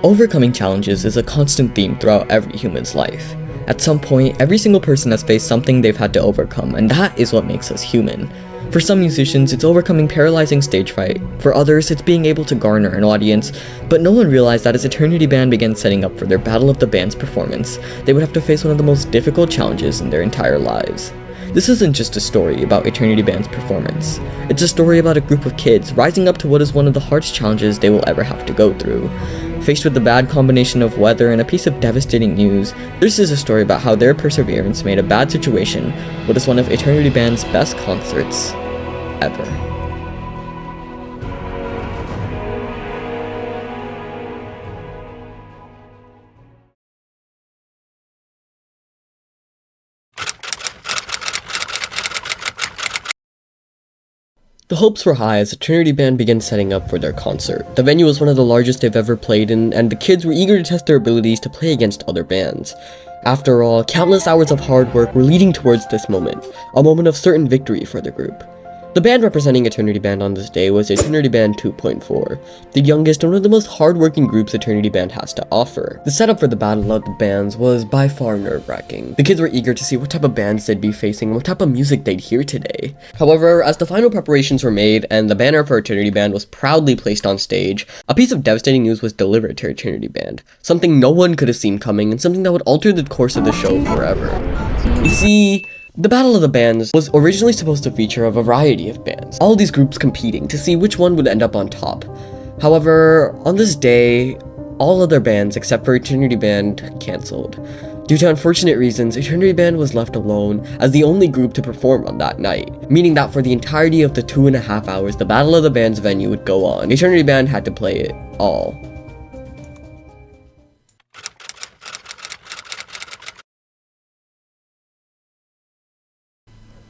Overcoming challenges is a constant theme throughout every human's life. At some point, every single person has faced something they've had to overcome, and that is what makes us human. For some musicians, it's overcoming paralyzing stage fright. For others, it's being able to garner an audience, but no one realized that as Eternity Band began setting up for their Battle of the Bands performance, they would have to face one of the most difficult challenges in their entire lives. This isn't just a story about Eternity Band's performance. It's a story about a group of kids rising up to what is one of the hardest challenges they will ever have to go through. Faced with the bad combination of weather and a piece of devastating news, this is a story about how their perseverance made a bad situation what is one of Eternity Band's best concerts ever. The hopes were high as Eternity Band began setting up for their concert. The venue was one of the largest they've ever played in, and the kids were eager to test their abilities to play against other bands. After all, countless hours of hard work were leading towards this moment, a moment of certain victory for the group. The band representing Eternity Band on this day was Eternity Band 2.4, the youngest and one of the most hardworking groups Eternity Band has to offer. The setup for the Battle of the Bands was by far nerve-wracking. The kids were eager to see what type of bands they'd be facing and what type of music they'd hear today. However, as the final preparations were made and the banner for Eternity Band was proudly placed on stage, a piece of devastating news was delivered to Eternity Band, something no one could have seen coming and something that would alter the course of the show forever. You see, the Battle of the Bands was originally supposed to feature a variety of bands, all these groups competing to see which one would end up on top. However, on this day, all other bands except for Eternity Band cancelled. Due to unfortunate reasons, Eternity Band was left alone as the only group to perform on that night, meaning that for the entirety of the 2.5 hours the Battle of the Bands venue would go on, Eternity Band had to play it all.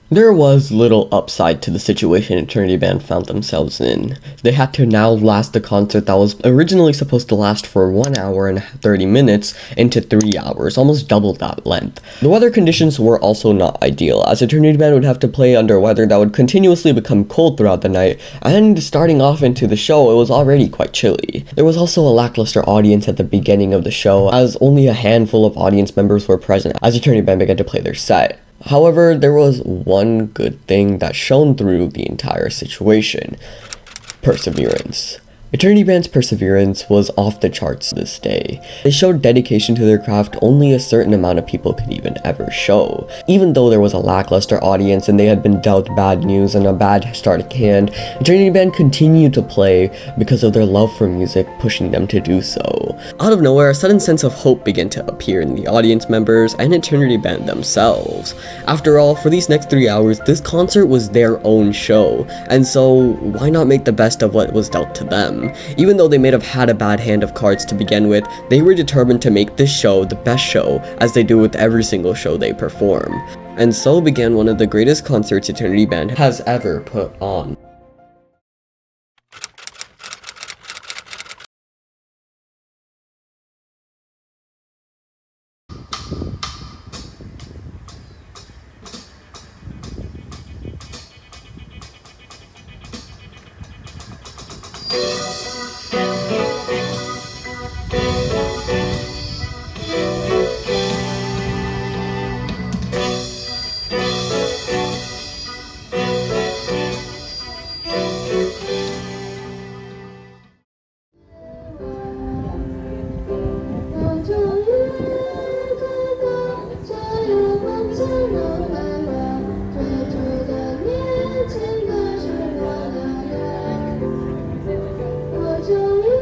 There was little upside to the situation Eternity Band found themselves in. They had to now last the concert that was originally supposed to last for 1 hour and 30 minutes into 3 hours, almost double that length. The weather conditions were also not ideal, as Eternity Band would have to play under weather that would continuously become cold throughout the night, and starting off into the show, it was already quite chilly. There was also a lackluster audience at the beginning of the show, as only a handful of audience members were present as Eternity Band began to play their set. However, there was one good thing that shone through the entire situation: perseverance. Eternity Band's perseverance was off the charts this day. They showed dedication to their craft only a certain amount of people could even ever show. Even though there was a lackluster audience and they had been dealt bad news and a bad start hand, Eternity Band continued to play because of their love for music pushing them to do so. Out of nowhere, a sudden sense of hope began to appear in the audience members and Eternity Band themselves. After all, for these next 3 hours, this concert was their own show, and so why not make the best of what was dealt to them? Even though they may have had a bad hand of cards to begin with, they were determined to make this show the best show, as they do with every single show they perform. And so began one of the greatest concerts Eternity Band has ever put on. To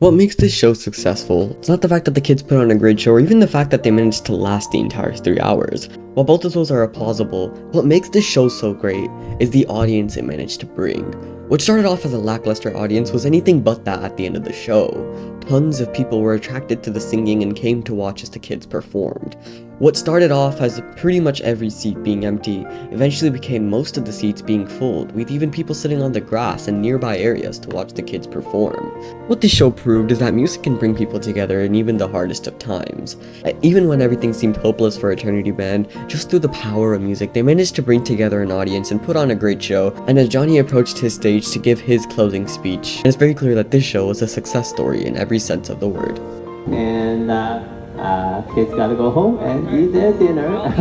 What makes this show successful is not the fact that the kids put on a great show or even the fact that they managed to last the entire 3 hours. While both of those are plausible, what makes this show so great is the audience it managed to bring. What started off as a lackluster audience was anything but that at the end of the show. Tons of people were attracted to the singing and came to watch as the kids performed. What started off as pretty much every seat being empty eventually became most of the seats being full, with even people sitting on the grass in nearby areas to watch the kids perform. What this show proved is that music can bring people together in even the hardest of times. Even when everything seemed hopeless for Eternity Band, just through the power of music, they managed to bring together an audience and put on a great show. And as Johnny approached his stage to give his closing speech, it's very clear that this show was a success story in every sense of the word. And kids gotta go home and eat their dinner.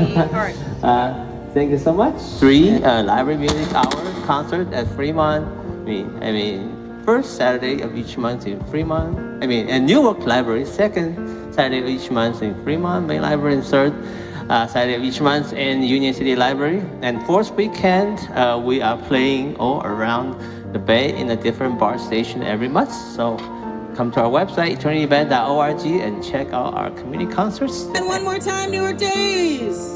Thank you so much. 3 library music hour concert at Fremont. I mean, first Saturday of each month in Fremont. And Newark Library, second Saturday of each month in Fremont Main Library, and third Saturday of each month in Union City Library. And fourth weekend, we are playing all around the Bay in a different bar station every month. So come to our website, eternityband.org, and check out our community concerts. And one more time, Newark Days!